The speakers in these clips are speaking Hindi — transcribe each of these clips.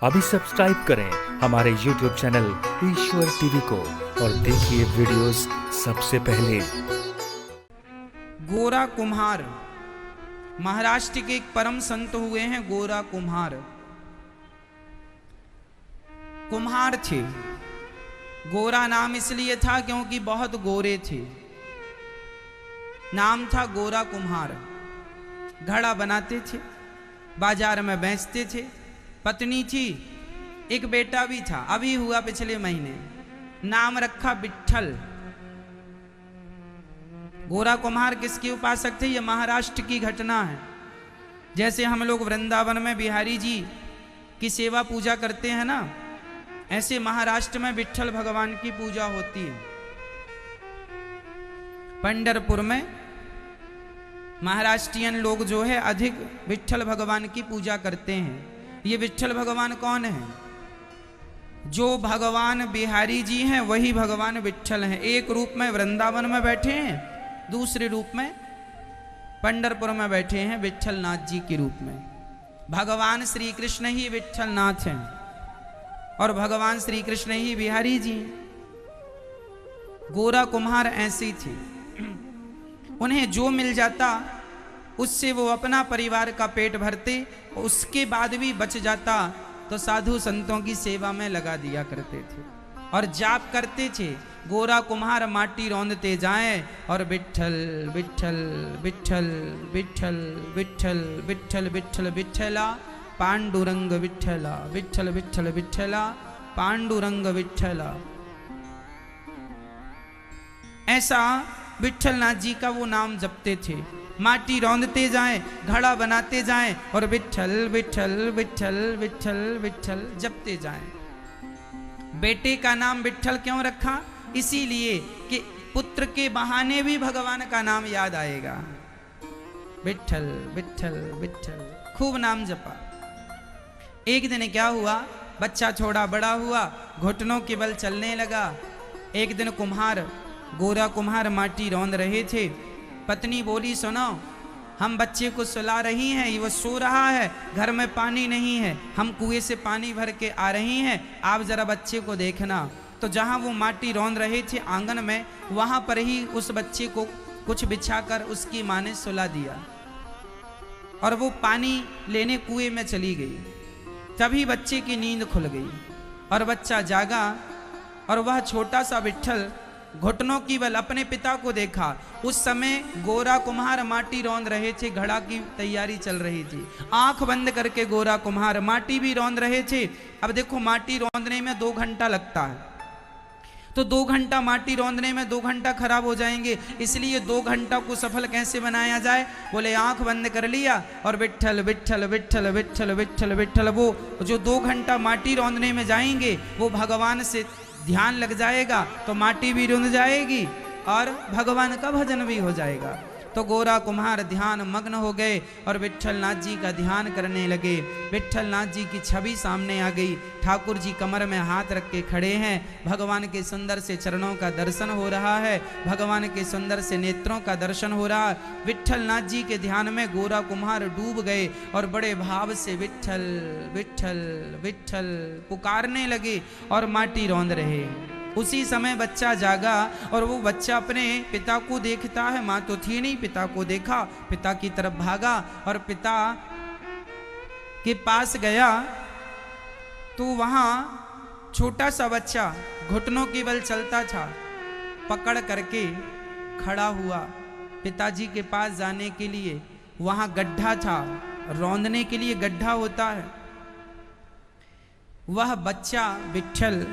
अभी सब्सक्राइब करें हमारे YouTube चैनल ईश्वर टीवी को और देखिए वीडियोस सबसे पहले। गोरा कुम्हार महाराष्ट्र के एक परम संत हुए हैं। गोरा कुम्हार कुम्हार थे। गोरा नाम इसलिए था क्योंकि बहुत गोरे थे। नाम था गोरा कुम्हार। घड़ा बनाते थे, बाजार में बेचते थे। पत्नी थी, एक बेटा भी था, अभी हुआ पिछले महीने। नाम रखा विट्ठल। गोरा कुम्हार किसके उपासक थे? ये महाराष्ट्र की घटना है। जैसे हम लोग वृंदावन में बिहारी जी की सेवा पूजा करते हैं ना, ऐसे महाराष्ट्र में विट्ठल भगवान की पूजा होती है। पंढरपुर में महाराष्ट्रियन लोग जो है अधिक विट्ठल भगवान की पूजा करते हैं। ये विट्ठल भगवान कौन है? जो भगवान बिहारी जी हैं वही भगवान विट्ठल हैं। एक रूप में वृंदावन में बैठे हैं, दूसरे रूप में पंढरपुर में बैठे हैं विट्ठल नाथ जी के रूप में। भगवान श्री कृष्ण ही विट्ठल नाथ हैं और भगवान श्री कृष्ण ही बिहारी जी। गोरा कुम्हार ऐसे थे, उन्हें जो मिल जाता उससे वो अपना परिवार का पेट भरते, उसके बाद भी बच जाता तो साधु संतों की सेवा में लगा दिया करते थे और जाप करते थे। गोरा कुम्हार माटी रौंदते जाएं और विट्ठल विट्ठल विट्ठल विट्ठल विट्ठल विट्ठल विट्ठल विट्ठला पांडुरंग विट्ठला विट्ठल विट्ठल विट्ठला पांडुरंग विट्ठला। ऐसा विट्ठल नाथ जी का वो नाम जपते थे। माटी रौंदते जाएं, घड़ा बनाते जाएं और विट्ठल विट्ठल विट्ठल विट्ठल विट्ठल जपते जाएं। बेटे का नाम विट्ठल क्यों रखा? इसीलिए कि पुत्र के बहाने भी भगवान का नाम याद आएगा। विट्ठल विट्ठल विट्ठल खूब नाम जपा। एक दिन क्या हुआ, बच्चा थोड़ा बड़ा हुआ, घुटनों के बल चलने लगा। एक दिन गोरा कुम्हार माटी रौंद रहे थे। पत्नी बोली, सुनो, हम बच्चे को सुला रही हैं, वो सो रहा है, घर में पानी नहीं है, हम कुएं से पानी भर के आ रही हैं, आप जरा बच्चे को देखना। तो जहां वो माटी रौंद रहे थे आंगन में, वहां पर ही उस बच्चे को कुछ बिछाकर उसकी माँ ने सुला दिया और वो पानी लेने कुएं में चली गई। तभी बच्चे की नींद खुल गई और बच्चा जागा और वह छोटा सा विट्ठल घुटनों की बल अपने पिता को देखा। उस समय गोरा कुम्हार माटी रौंद रहे थे, घड़ा की तैयारी चल रही थी। आंख बंद करके गोरा कुम्हार माटी भी रौंद रहे थे। अब देखो, माटी रौंदने में 2 घंटा लगता है, तो 2 घंटा माटी रौंदने में 2 घंटा खराब हो जाएंगे। इसलिए 2 घंटा को सफल कैसे बनाया जाए? बोले आंख बंद कर लिया और विट्ठल विट्ठल विट्ठल विट्ठल विट्ठल विट्ठल। वो जो 2 घंटा माटी रौंदने में जाएंगे वो भगवान से ध्यान लग जाएगा तो माटी भी रुंध जाएगी और भगवान का भजन भी हो जाएगा। तो गोरा कुम्हार ध्यान मग्न हो गए और विट्ठल नाथ जी का ध्यान करने लगे। विट्ठल नाथ जी की छवि सामने आ गई। ठाकुर जी कमर में हाथ रख के खड़े हैं, भगवान के सुंदर से चरणों का दर्शन हो रहा है, भगवान के सुंदर से नेत्रों का दर्शन हो रहा है। विट्ठल नाथ जी के ध्यान में गोरा कुम्हार डूब गए और बड़े भाव से विट्ठल विट्ठल विट्ठल पुकारने लगे और माटी रौंद रहे। उसी समय बच्चा जागा और वो बच्चा अपने पिता को देखता है। माँ तो थी नहीं, पिता को देखा, पिता की तरफ भागा और पिता के पास गया तो वहाँ छोटा सा बच्चा घुटनों के बल चलता था, पकड़ करके खड़ा हुआ पिताजी के पास जाने के लिए। वहाँ गड्ढा था, रौंदने के लिए गड्ढा होता है। वह बच्चा विट्ठल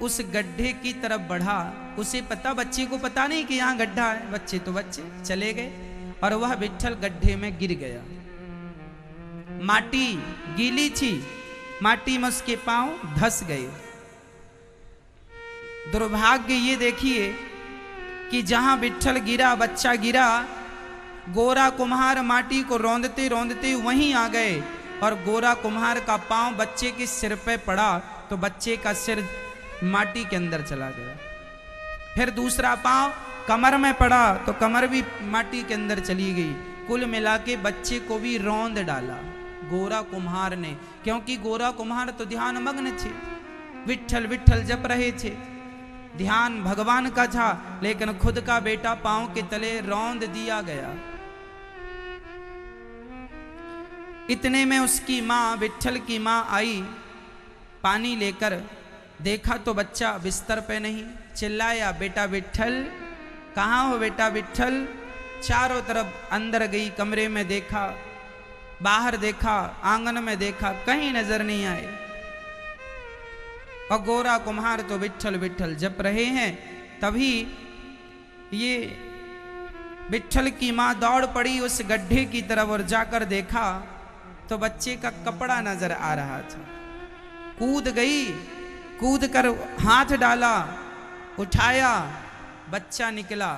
उस गड्ढे की तरफ बढ़ा। उसे पता, बच्चे को पता नहीं कि यहाँ गड्ढा है। बच्चे चले गए और वह विट्ठल गड्ढे में गिर गया। माटी गीली थी, माटी में उसके पांव धंस गए। दुर्भाग्य ये देखिए कि जहां विट्ठल गिरा, बच्चा गिरा, गोरा कुम्हार माटी को रौंदते रौंदते वहीं आ गए और गोरा कुम्हार का पांव बच्चे के सिर पे पड़ा तो बच्चे का सिर माटी के अंदर चला गया। फिर दूसरा पांव कमर में पड़ा तो कमर भी माटी के अंदर चली गई। कुल मिला के बच्चे को भी रौंद डाला, गोरा कुम्हार ने, क्योंकि गोरा कुम्हार तो ध्यान मग्न थे, विट्ठल विट्ठल जप रहे थे, ध्यान भगवान का था, लेकिन खुद का बेटा पांव के तले रौंद दिया गया। इतने में उसकी माँ, विट्ठल की माँ आई, पानी लेकर, देखा तो बच्चा बिस्तर पे नहीं, चिल्लाया, बेटा विट्ठल, कहाँ हो बेटा विट्ठल? चारों तरफ अंदर गई, कमरे में देखा, बाहर देखा, आंगन में देखा, कहीं नजर नहीं आए। और गोरा कुम्हार तो विट्ठल विट्ठल जप रहे हैं। तभी ये विट्ठल की माँ दौड़ पड़ी उस गड्ढे की तरफ और जाकर देखा तो बच्चे का कपड़ा नजर आ रहा था। कूद गई, कूद कर हाथ डाला, उठाया, बच्चा निकला,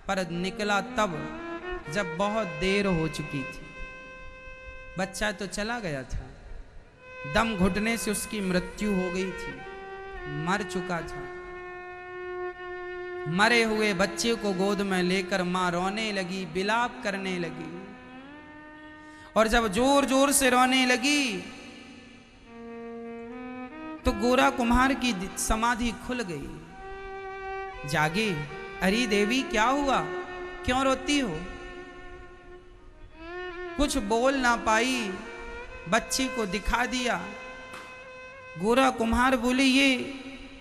पर निकला तब जब बहुत देर हो चुकी थी। बच्चा तो चला गया था, दम घुटने से उसकी मृत्यु हो गई थी, मर चुका था। मरे हुए बच्चे को गोद में लेकर मां रोने लगी, विलाप करने लगी, और जब जोर जोर से रोने लगी तो गोरा कुम्हार की समाधि खुल गई। जागे, अरे देवी क्या हुआ, क्यों रोती हो? कुछ बोल ना पाई, बच्चे को दिखा दिया। गोरा कुम्हार बोले, ये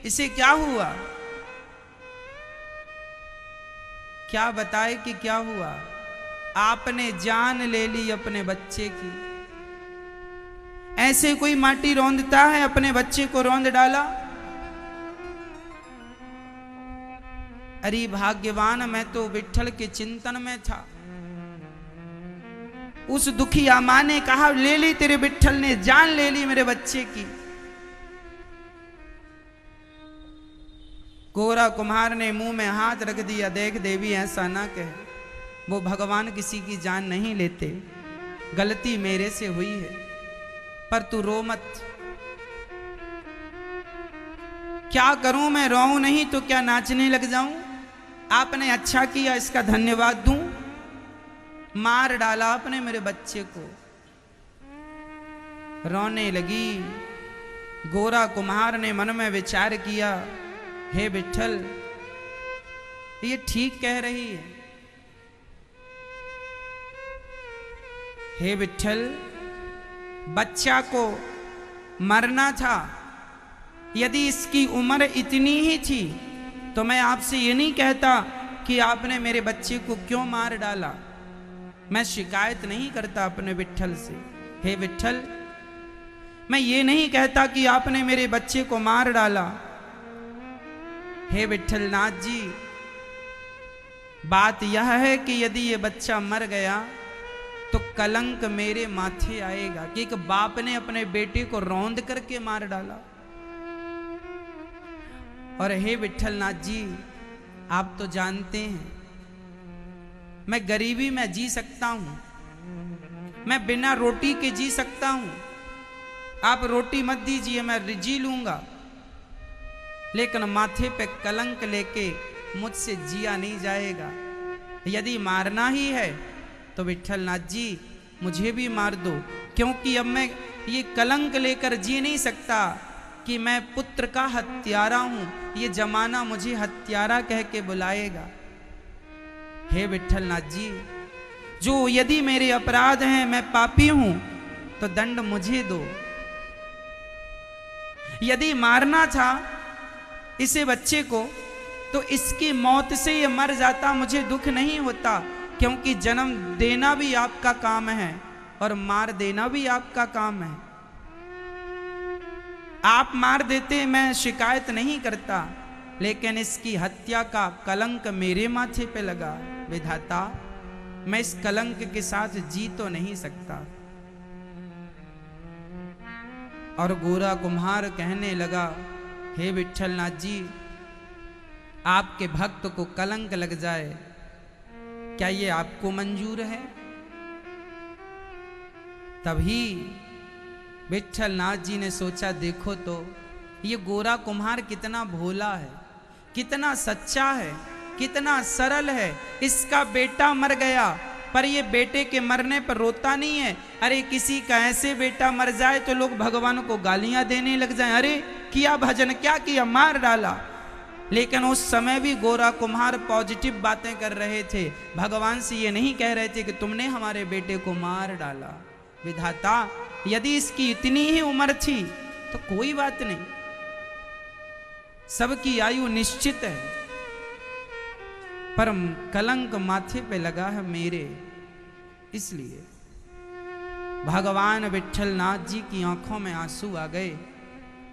इसे क्या हुआ? क्या बताए कि क्या हुआ? आपने जान ले ली अपने बच्चे की। ऐसे कोई माटी रौंदता है? अपने बच्चे को रौंद डाला। अरे भाग्यवान, मैं तो विट्ठल के चिंतन में था। उस दुखिया मां ने कहा, ले ली तेरे विट्ठल ने, जान ले ली मेरे बच्चे की। गोरा कुम्हार ने मुंह में हाथ रख दिया, देख देवी ऐसा ना कहे, वो भगवान किसी की जान नहीं लेते, गलती मेरे से हुई है, पर तू रो मत। क्या करूं मैं, रोऊं नहीं तो क्या नाचने लग जाऊं? आपने अच्छा किया, इसका धन्यवाद दूं। मार डाला आपने मेरे बच्चे को। रोने लगी। गोरा कुम्हार ने मन में विचार किया, हे विट्ठल, ये ठीक कह रही है। हे विट्ठल, बच्चा को मरना था, यदि इसकी उम्र इतनी ही थी तो मैं आपसे ये नहीं कहता कि आपने मेरे बच्चे को क्यों मार डाला। मैं शिकायत नहीं करता अपने विट्ठल से। हे विट्ठल, मैं ये नहीं कहता कि आपने मेरे बच्चे को मार डाला। हे विट्ठल नाथ जी, बात यह है कि यदि ये बच्चा मर गया तो कलंक मेरे माथे आएगा कि एक बाप ने अपने बेटे को रौंद करके मार डाला। और हे विट्ठल नाथ जी, आप तो जानते हैं मैं गरीबी में जी सकता हूं, मैं बिना रोटी के जी सकता हूं। आप रोटी मत दीजिए, मैं जी लूंगा, लेकिन माथे पे कलंक लेके मुझसे जिया नहीं जाएगा। यदि मारना ही है तो विट्ठल नाथ जी मुझे भी मार दो, क्योंकि अब मैं ये कलंक लेकर जी नहीं सकता कि मैं पुत्र का हत्यारा हूं। ये जमाना मुझे हत्यारा कह के बुलाएगा। हे विट्ठल नाथ जी, जो यदि मेरे अपराध हैं, मैं पापी हूं, तो दंड मुझे दो। यदि मारना था इसे बच्चे को तो इसकी मौत से ये मर जाता, मुझे दुख नहीं होता, क्योंकि जन्म देना भी आपका काम है और मार देना भी आपका काम है। आप मार देते, मैं शिकायत नहीं करता, लेकिन इसकी हत्या का कलंक मेरे माथे पे लगा। विधाता, मैं इस कलंक के साथ जी तो नहीं सकता। और गोरा कुम्हार कहने लगा, हे विट्ठल नाथ जी, आपके भक्त को कलंक लग जाए, क्या ये आपको मंजूर है? तभी विट्ठल नाथ जी ने सोचा, देखो तो ये गोरा कुम्हार कितना भोला है, कितना सच्चा है, कितना सरल है। इसका बेटा मर गया, पर ये बेटे के मरने पर रोता नहीं है। अरे किसी का ऐसे बेटा मर जाए तो लोग भगवान को गालियां देने लग जाएं, अरे किया भजन, क्या किया, मार डाला। लेकिन उस समय भी गोरा कुम्हार पॉजिटिव बातें कर रहे थे, भगवान से ये नहीं कह रहे थे कि तुमने हमारे बेटे को मार डाला। विधाता, यदि इसकी इतनी ही उम्र थी तो कोई बात नहीं, सबकी आयु निश्चित है, पर कलंक माथे पे लगा है मेरे, इसलिए। भगवान विट्ठल नाथ जी की आंखों में आंसू आ गए,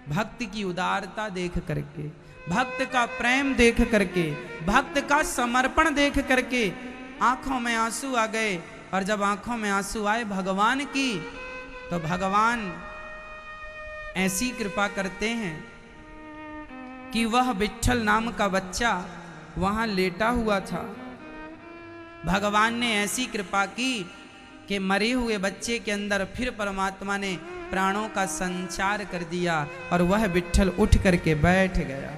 भक्त की उदारता देख करके, भक्त का प्रेम देख करके, भक्त का समर्पण देख करके आंखों में आंसू आ गए। और जब आंखों में आंसू आए भगवान की, तो भगवान ऐसी कृपा करते हैं कि वह विट्ठल नाम का बच्चा वहां लेटा हुआ था। भगवान ने ऐसी कृपा की कि मरे हुए बच्चे के अंदर फिर परमात्मा ने प्राणों का संचार कर दिया और वह विट्ठल उठ करके बैठ गया।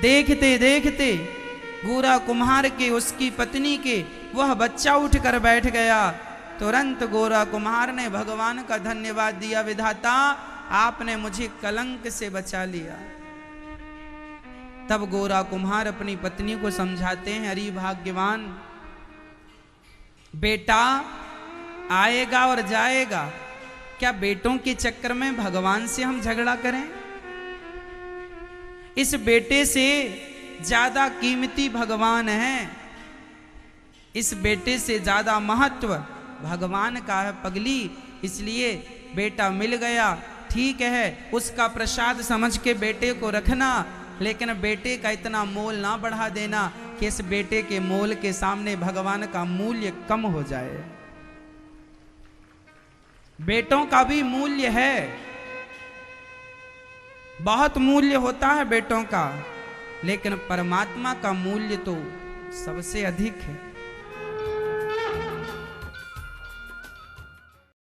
देखते देखते गोरा कुम्हार के, उसकी पत्नी के, वह बच्चा उठकर बैठ गया। तुरंत गोरा कुम्हार ने भगवान का धन्यवाद दिया, विधाता आपने मुझे कलंक से बचा लिया। तब गोरा कुम्हार अपनी पत्नी को समझाते हैं, अरे भाग्यवान, बेटा आएगा और जाएगा, क्या बेटों के चक्कर में भगवान से हम झगड़ा करें? इस बेटे से ज्यादा कीमती भगवान है, इस बेटे से ज्यादा महत्व भगवान का है पगली। इसलिए बेटा मिल गया, ठीक है, उसका प्रसाद समझ के बेटे को रखना, लेकिन बेटे का इतना मोल ना बढ़ा देना कि इस बेटे के मोल के सामने भगवान का मूल्य कम हो जाए। बेटों का भी मूल्य है, बहुत मूल्य होता है बेटों का, लेकिन परमात्मा का मूल्य तो सबसे अधिक है।